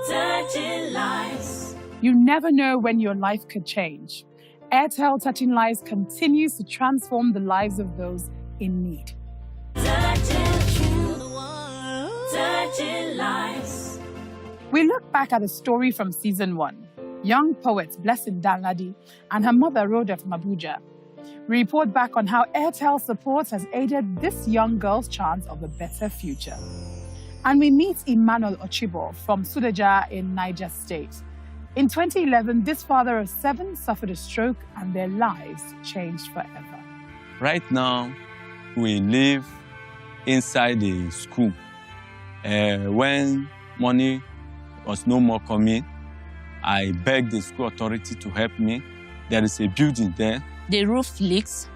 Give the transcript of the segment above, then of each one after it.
Touching lives. You never know when your life could change. Airtel Touching Lives continues to transform the lives of those in need. Touching lives. We look back at a story from season 1. Young poet Blessing Danladi and her mother Rhoda from Abuja. We report back on how Airtel support has aided this young girl's chance of a better future. And we meet Emmanuel Ochibo from Suleja in Niger State. In 2011, this father of 7 suffered a stroke and their lives changed forever. Right now, we live inside the school. When money was no more coming, I begged the school authority to help me. There is a building there. The roof leaks,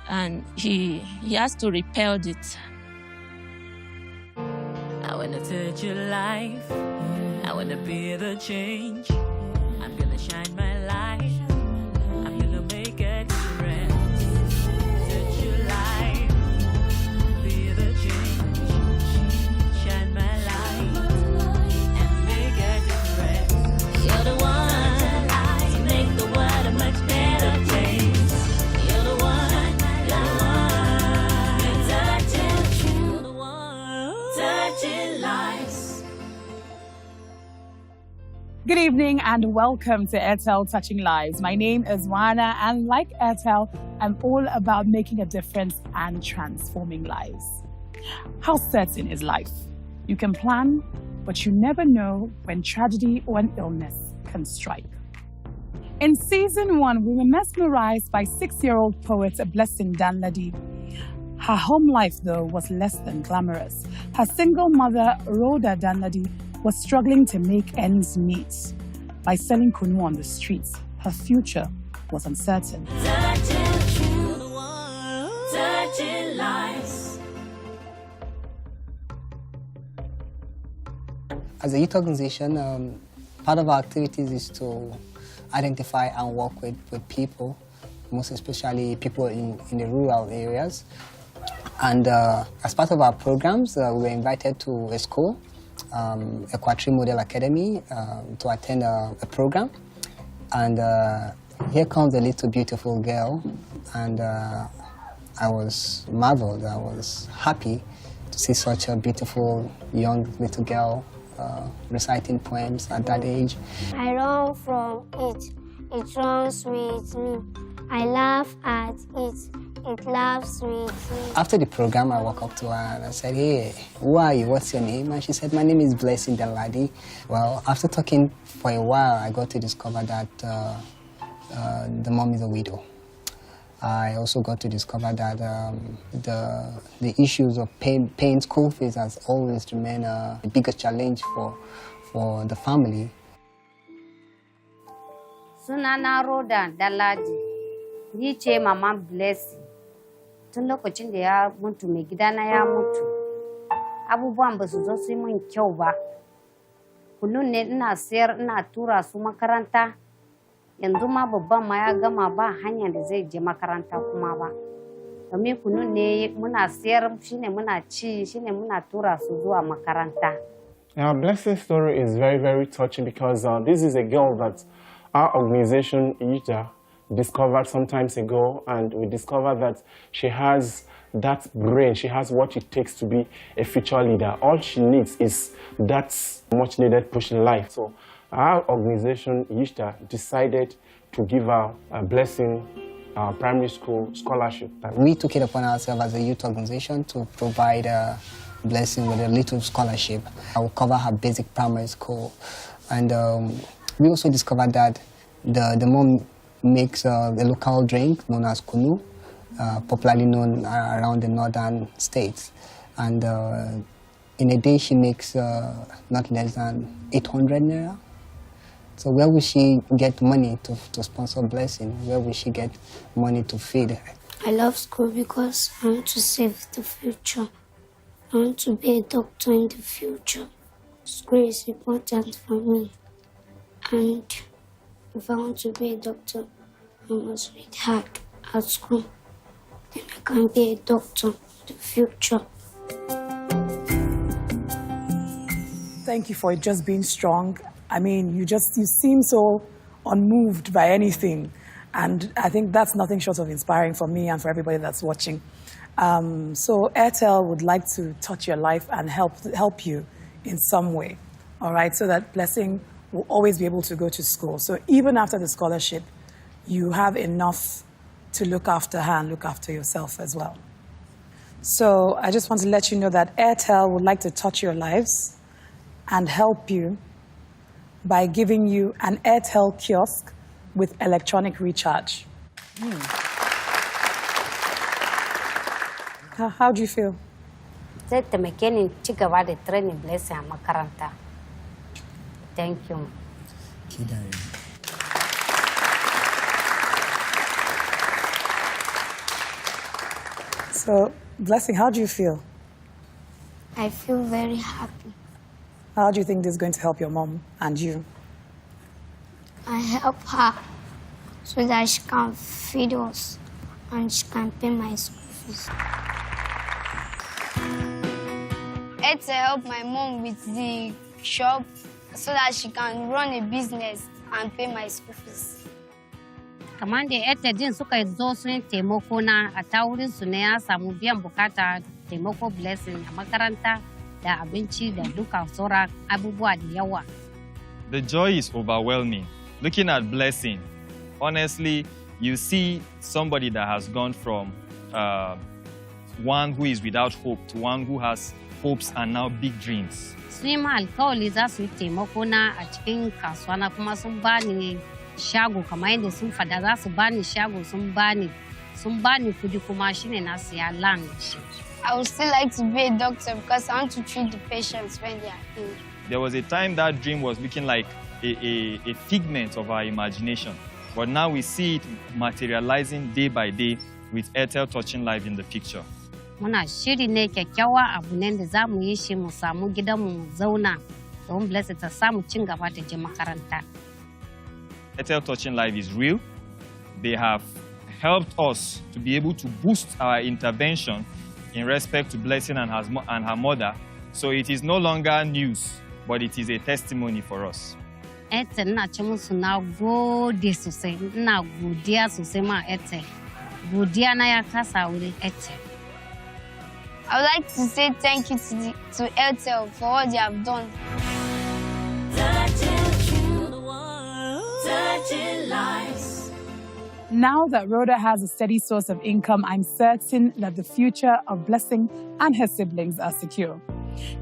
and he has to repair it. I wanna touch your life. I wanna be the change. I'm gonna shine my light. I'm gonna make a difference. Touch your life. Be the change. Shine my light and make a difference. You're the one to make the world a much better place. You're the one. You're the one. Touching lives. Good evening and welcome to Airtel Touching Lives. My name is Wana, and like Airtel, I'm all about making a difference and transforming lives. How certain is life? You can plan, but you never know when tragedy or an illness can strike. In season 1, we were mesmerized by 6-year-old poet Blessing Danladi. Her home life, though, was less than glamorous. Her single mother, Rhoda Danladi, was struggling to make ends meet. By selling kunu on the streets, her future was uncertain. Touching lives. As a youth organization, part of our activities is to identify and work with people, most especially people in the rural areas. And as part of our programs, we were invited to a school, Equatorial Model Academy, to attend a program. And here comes a little beautiful girl, and I was marveled. I was happy to see such a beautiful young little girl reciting poems at that age. I run from it. It runs with me. I laugh at it. It laughs with me. After the program, I walked up to her and I said, "Hey, who are you? What's your name?" And she said, "My name is Blessing Danladi." Well, after talking for a while, I got to discover that the mom is a widow. I also got to discover that the issues of paying school fees has always remained the biggest challenge for the family. Sunana Rhoda Danladi, ni ce Mama Blessing. Tun lokacin da ya mutu, mai gidana ya mutu, abubuwan ba su zo su yi min kyau ba. Kullum ne ina sayar, ina tura su makaranta. Yanzu ma babban ma ya gama ba hanya da zai je makaranta kuma ba. Domin kunun ne muna sayar, shine muna ci, shine muna tura su zuwa makaranta. Our Blessing's story is very, very touching because this is a girl that our organization, IJA, discovered some time ago, and we discovered that she has that brain, she has what it takes to be a future leader. All she needs is that much needed push in life. So our organization, IJA, decided to give her a Blessing primary school scholarship. We took it upon ourselves as a youth organization to provide Blessing with a little scholarship. I will cover her basic primary school. And we also discovered that the mom makes a local drink known as kunu, popularly known around the northern states. And in a day, she makes not less than 800 naira. So where will she get money to sponsor Blessing? Where will she get money to feed? I love school because I want to save the future. I want to be a doctor in the future. School is important for me. And if I want to be a doctor, I must read hard at school. Then I can be a doctor in the future. Thank you for just being strong. I mean, you seem so unmoved by anything. And I think that's nothing short of inspiring for me and for everybody that's watching. So Airtel would like to touch your life and help you in some way, all right? So that Blessing will always be able to go to school. So even after the scholarship, you have enough to look after her and look after yourself as well. So I just want to let you know that Airtel would like to touch your lives and help you by giving you an Airtel kiosk with electronic recharge. How do you feel? Zai taimake ni ci gaba da training Blessing a makaranta. Thank you. So, Blessing, how do you feel? I feel very happy. How do you think this is going to help your mom and you? I help her so that she can feed us and she can pay my school fees. I had to help my mom with the shop so that she can run a business and pay my school fees. Kamar da yadda jin suka zo sun taimako na a ta wurin su ne ya samu biyan bukata taimako Blessing a makaranta da abinci da duka sauran abubuwa da yawa. The joy is overwhelming. Looking at Blessing, honestly, you see somebody that has gone from one who is without hope to one who has hopes and now big dreams. Su yi ma alkawali za su yi taimako na a cikin kasuwa na kuma sun bani shago kamar yadda sun fada za su bani shago sun bani kudi kuma shine na siya land. I would still like to be a doctor because I want to treat the patients when they are ill. There was a time that dream was looking like a figment of our imagination. But now we see it materializing day by day with Airtel touching life in the picture. Muna shiri ne kyakkyawa abu ne da za mu yi shi mu samu gidanmu mu zauna don Blessing ta samu cin gaba ta je makaranta. Airtel touching life is real. They have helped us to be able to boost our intervention in respect to Blessing and her mother. So it is no longer news, but it is a testimony for us. Airtel na ce musu na gode sosai, ina godiya sosai ma Airtel. Godiya na ya kasa wurin Airtel. I would like to say thank you to Airtel for what they have done. Touching lives. Now that Rhoda has a steady source of income, I'm certain that the future of Blessing and her siblings are secure.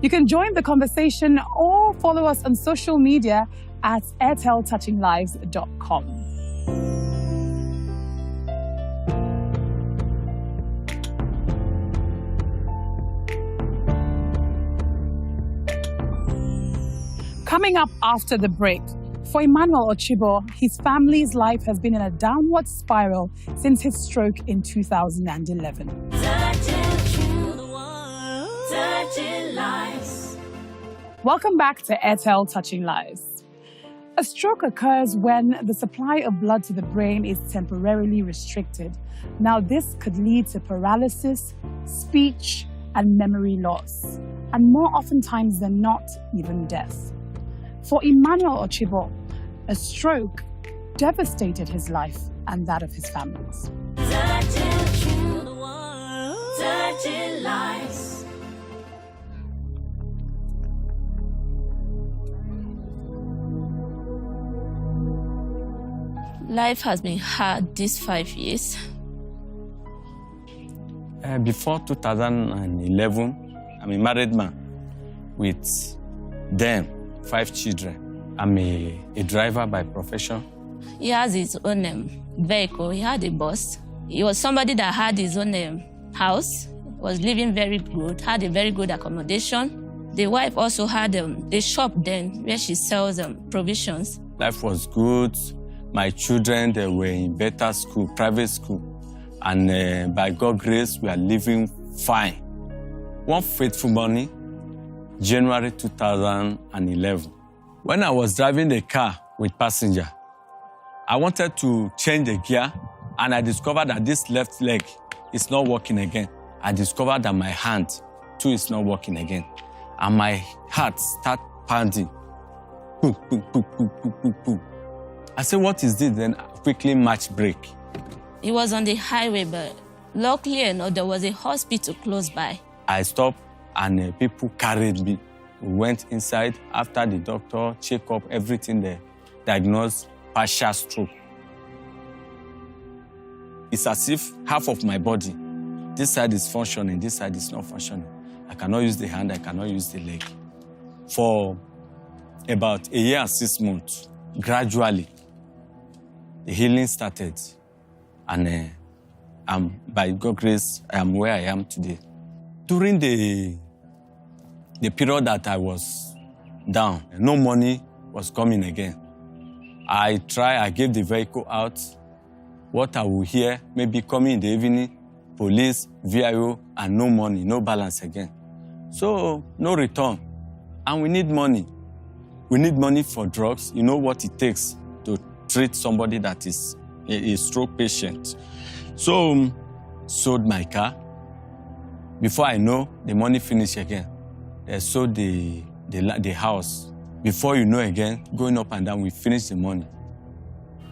You can join the conversation or follow us on social media at airteltouchinglives.com. Coming up after the break, for Emmanuel Ochibo, his family's life has been in a downward spiral since his stroke in 2011. Touching lives. Welcome back to Airtel Touching Lives. A stroke occurs when the supply of blood to the brain is temporarily restricted. Now, this could lead to paralysis, speech, and memory loss, and more oftentimes than not, even death. For Emmanuel Ochibo, a stroke devastated his life and that of his families. Touching lives. Life has been hard these 5 years. Before 2011, I'm a married man with 5 children. I'm a driver by profession. He has his own vehicle. He had a bus. He was somebody that had his own house, was living very good, had a very good accommodation. The wife also had a shop then where she sells provisions. Life was good. My children, they were in better school, private school. And by God's grace, we are living fine. One fateful morning, January 2011, when I was driving the car with passenger, I wanted to change the gear, and I discovered that this left leg is not working again. I discovered that my hand, too, is not working again. And my heart started pounding. Boom, boom, boom, boom, boom, boom, boom. I said, what is this? Then I quickly match brake. It was on the highway, but luckily enough, there was a hospital close by. I stopped and people carried me. We went inside. After the doctor checked up everything there, diagnosed partial stroke. It's as if half of my body, this side is functioning, this side is not functioning. I cannot use the hand, I cannot use the leg. For about a year and 6 months, gradually, the healing started. And by God's grace, I am where I am today. During the period that I was down, no money was coming again. I gave the vehicle out. What I will hear, maybe coming in the evening, police, VIO, and no money, no balance again. So, no return. And we need money. We need money for drugs. You know what it takes to treat somebody that is a stroke patient. So, sold my car. Before I know, the money finished again. I sold the house. Before you know again, going up and down, we finished the money.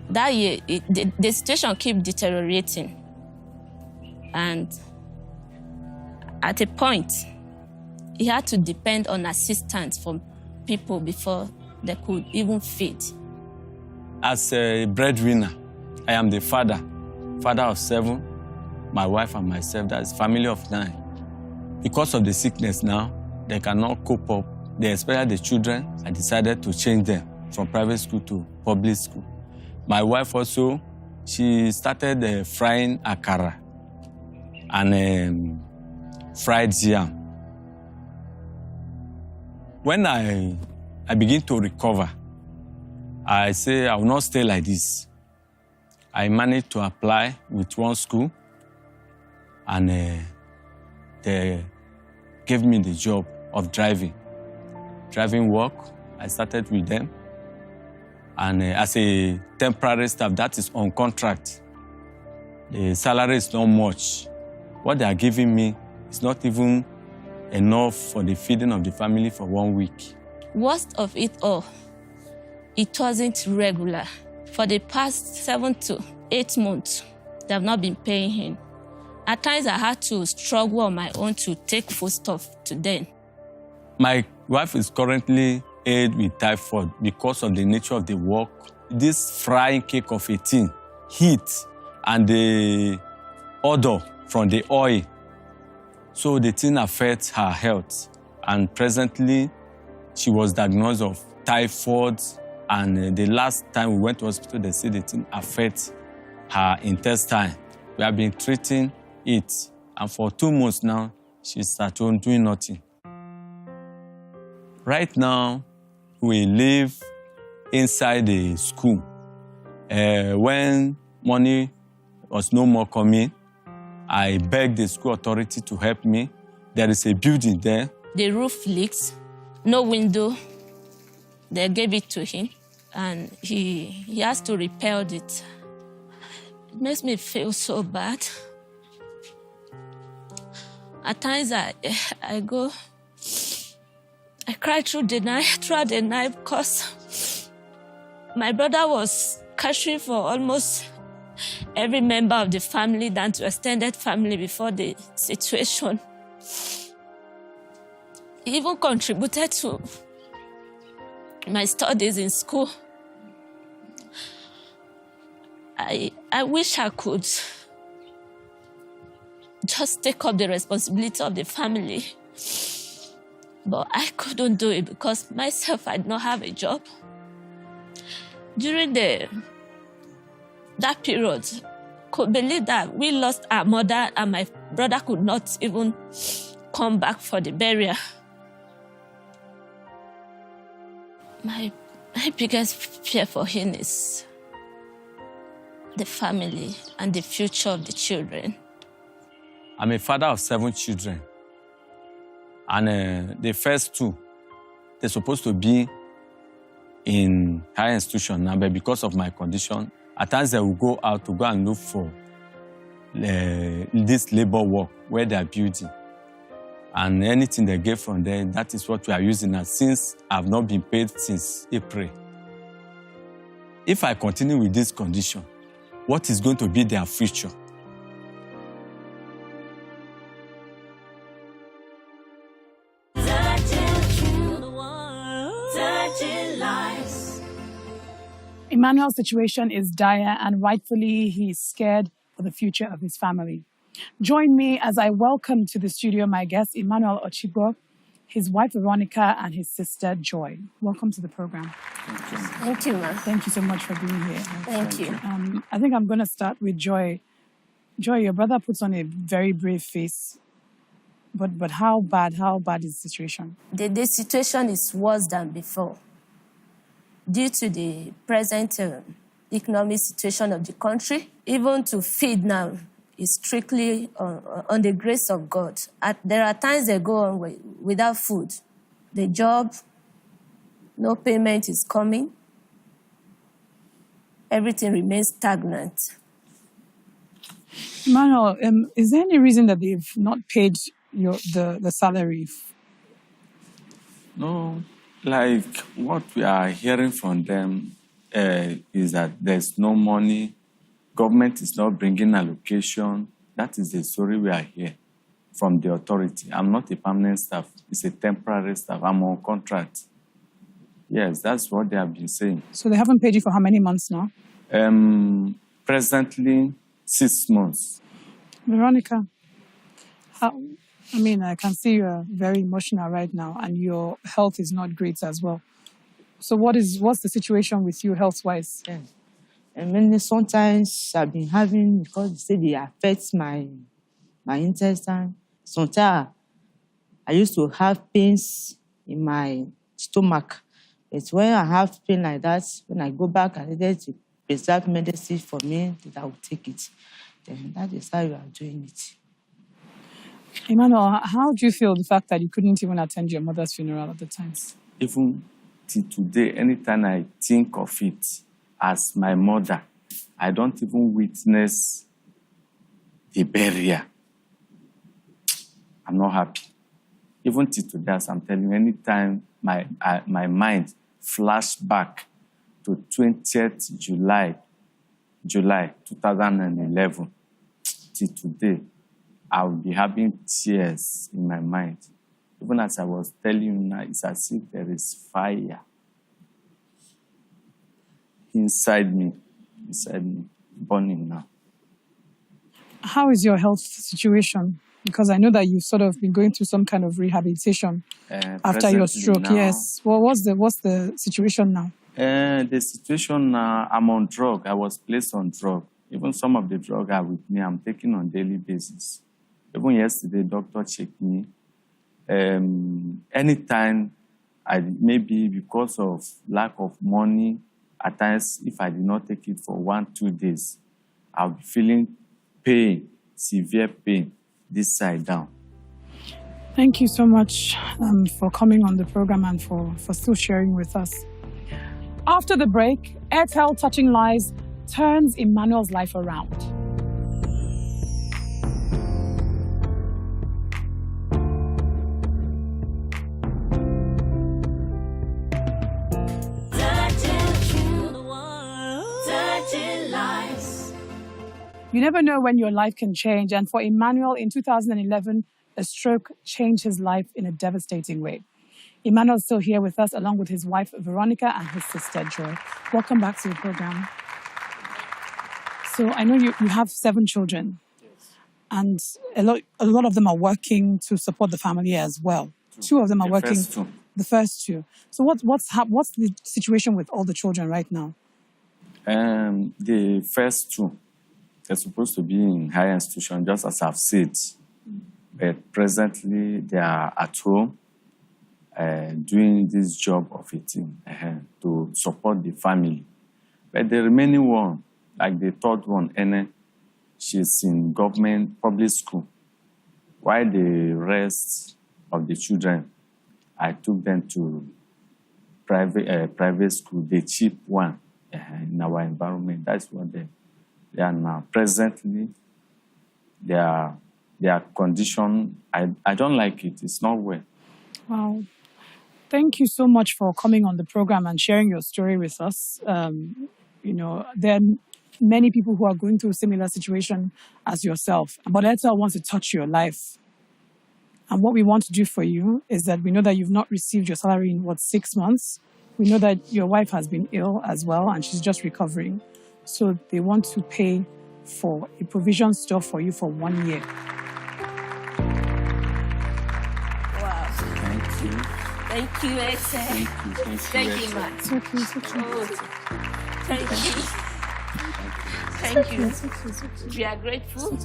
That year, the situation kept deteriorating. And at a point, he had to depend on assistance from people before they could even feed. As a breadwinner, I am the father of 7, my wife and myself, that's family of 9. Because of the sickness now, they cannot cope up. They, especially the children, I decided to change them from private school to public school. My wife also, she started frying akara and fried yam. When I begin to recover, I say I will not stay like this. I managed to apply with one school, and they gave me the job of driving work. I started with them. And as a temporary staff, that is on contract. The salary is not much. What they are giving me is not even enough for the feeding of the family for 1 week. Worst of it all, it wasn't regular. For the past 7 to 8 months, they have not been paying him. At times, I had to struggle on my own to take foodstuff to them. My wife is currently ill with typhoid because of the nature of the work. This frying cake of 18, heat, and the odor from the oil. So the thing affects her health. And presently, she was diagnosed of typhoid. And the last time we went to hospital, they said the thing affects her intestine. We have been treating it. And for 2 months now, she's at home doing nothing. Right now, we live inside the school. When money was no more coming, I begged the school authority to help me. There is a building there. The roof leaks, no window. They gave it to him, and he has to repair it. It makes me feel so bad. At times I cried throughout the night because my brother was caring for almost every member of the family, down to extended family, before the situation. He even contributed to my studies in school. I wish I could just take up the responsibility of the family. But I couldn't do it because myself, I did not have a job. During that period, could believe that we lost our mother and my brother could not even come back for the burial. My biggest fear for him is the family and the future of the children. I'm a father of 7 children. And the first 2, they're supposed to be in higher institution now, but because of my condition, at times they will go out to go and look for this labor work where they are building. And anything they get from there, that is what we are using now, since I've not been paid since April. If I continue with this condition, what is going to be their future? Emmanuel's situation is dire, and rightfully he is scared for the future of his family. Join me as I welcome to the studio my guest, Emmanuel Ochigbo, his wife Veronica, and his sister Joy. Welcome to the program. Thank you, ma. Thank you so much for being here. Thank you. I think I'm going to start with Joy. Joy, your brother puts on a very brave face, but how bad is the situation? The situation is worse than before. Due to the present economic situation of the country, even to feed now is strictly on the grace of God. There are times they go on without food. The job, no payment is coming. Everything remains stagnant. Emmanuel, is there any reason that they've not paid the salary? No, like what we are hearing from them is that there's no money, government is not bringing allocation. That is the story we are hearing from the authority. I'm not a permanent staff, it's a temporary staff. I'm on contract. Yes, that's what they have been saying. So they haven't paid you for how many months now? Presently, 6 months. Veronica, I can see you're very emotional right now, and your health is not great as well. So what's the situation with you health-wise? Yeah. Sometimes I've been having, because they say they affect my intestine. Sometimes I used to have pains in my stomach. It's when I have pain like that, when I go back, I needed to preserve medicine for me, that I will take it. Then that is how you are doing it. Emmanuel, how do you feel the fact that you couldn't even attend your mother's funeral at the time? Even till today, anytime I think of it as my mother, I don't even witness the burial. I'm not happy. Even till today, as I'm telling you, anytime my mind flash back to 20th July 2011, till today, I will be having tears in my mind. Even as I was telling you now, it's as if there is fire inside me, burning now. How is your health situation? Because I know that you've sort of been going through some kind of rehabilitation after your stroke. Now, yes. Well, what's the situation now? The situation now, I'm on drug. I was placed on drug. Even some of the drugs are with me. I'm taking on daily basis. Even yesterday, doctor checked me. Anytime, maybe because of lack of money, at times, if I did not take it for 1-2 days, I'll be feeling pain, severe pain, this side down. Thank you so much for coming on the program and for still sharing with us. After the break, Airtel Touching Lives turns Emmanuel's life around. You never know when your life can change, and for Emmanuel in 2011, a stroke changed his life in a devastating way. Emmanuel's still here with us, along with his wife Veronica and his sister Joy. Welcome back to the program. So I know you have 7 children, and a lot of them are working to support the family as well. 2 of them are working. The first 2. So what's the situation with all the children right now? The first 2. They're supposed to be in higher institution, just as I've said. But presently, they are at home doing this job of a team to support the family. But the remaining one, like the third one, Ene, she's in government public school. While the rest of the children, I took them to private school, the cheap one in our environment. That's what they are now. Presently, they are their condition, I don't like it. It's not well. Wow. Thank you so much for coming on the program and sharing your story with us. There are many people who are going through a similar situation as yourself, but Airtel wants to touch your life. And what we want to do for you is that we know that you've not received your salary in, 6 months? We know that your wife has been ill as well, and she's just recovering. So they want to pay for a provision store for you for 1 year. Wow. Thank you. Thank you, Airtel. Thank you, man. It's okay, it's okay. Oh, thank you. Thank you. We are grateful.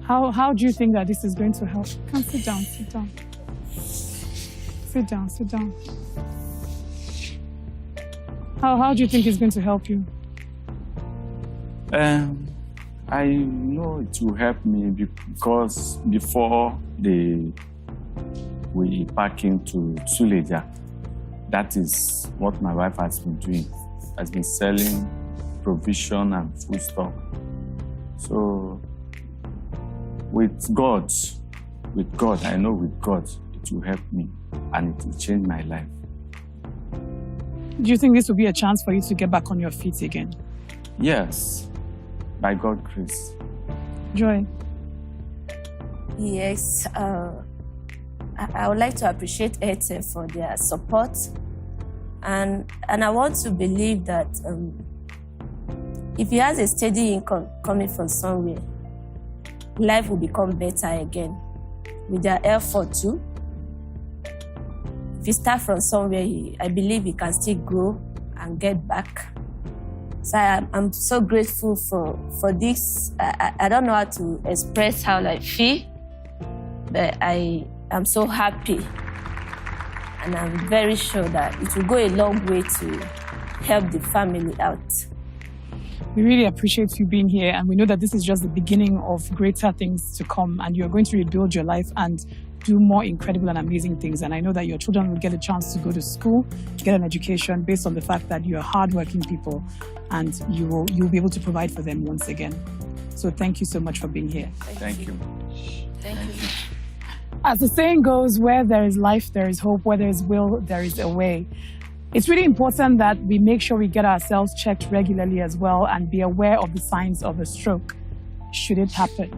How do you think that this is going to help? Come sit down, sit down. Sit down, sit down. How do you think it's going to help you? I know it will help me because before we pack into Suleja, that is what my wife has been doing. Has been selling provision and food stuff. So with God, I know with God, it will help me and it will change my life. Do you think this will be a chance for you to get back on your feet again? Yes, by God's grace. Joy? Yes, I would like to appreciate Airtel for their support. And I want to believe that if he has a steady income coming from somewhere, life will become better again with their effort too. If you start from somewhere, I believe he can still grow and get back. So I'm so grateful for this. I don't know how to express how I feel, but I am so happy. And I'm very sure that it will go a long way to help the family out. We really appreciate you being here, and we know that this is just the beginning of greater things to come, and you're going to rebuild your life and do more incredible and amazing things. And I know that your children will get a chance to go to school, get an education based on the fact that you're hardworking people, and you'll be able to provide for them once again. So thank you so much for being here. Thank you. Thank you. As the saying goes, where there is life, there is hope. Where there is will, there is a way. It's really important that we make sure we get ourselves checked regularly as well and be aware of the signs of a stroke, should it happen.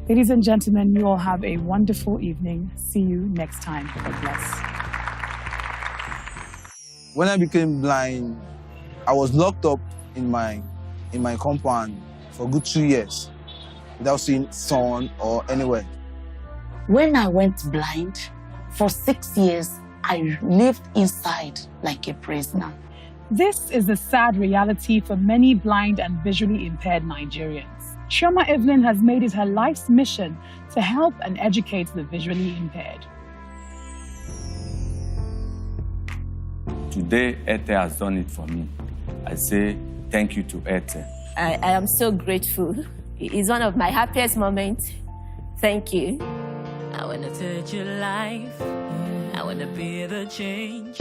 Ladies and gentlemen, you all have a wonderful evening. See you next time. God bless. When I became blind, I was locked up in my compound for a good 2 years without seeing sun or anywhere. When I went blind, for 6 years, I lived inside like a prisoner. This is the sad reality for many blind and visually impaired Nigerians. Chioma Evelyn has made it her life's mission to help and educate the visually impaired. Today, Airtel has done it for me. I say thank you to Airtel. I am so grateful. It's one of my happiest moments. Thank you. I wanna touch your life. I wanna be the change.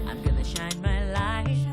I'm gonna shine my light.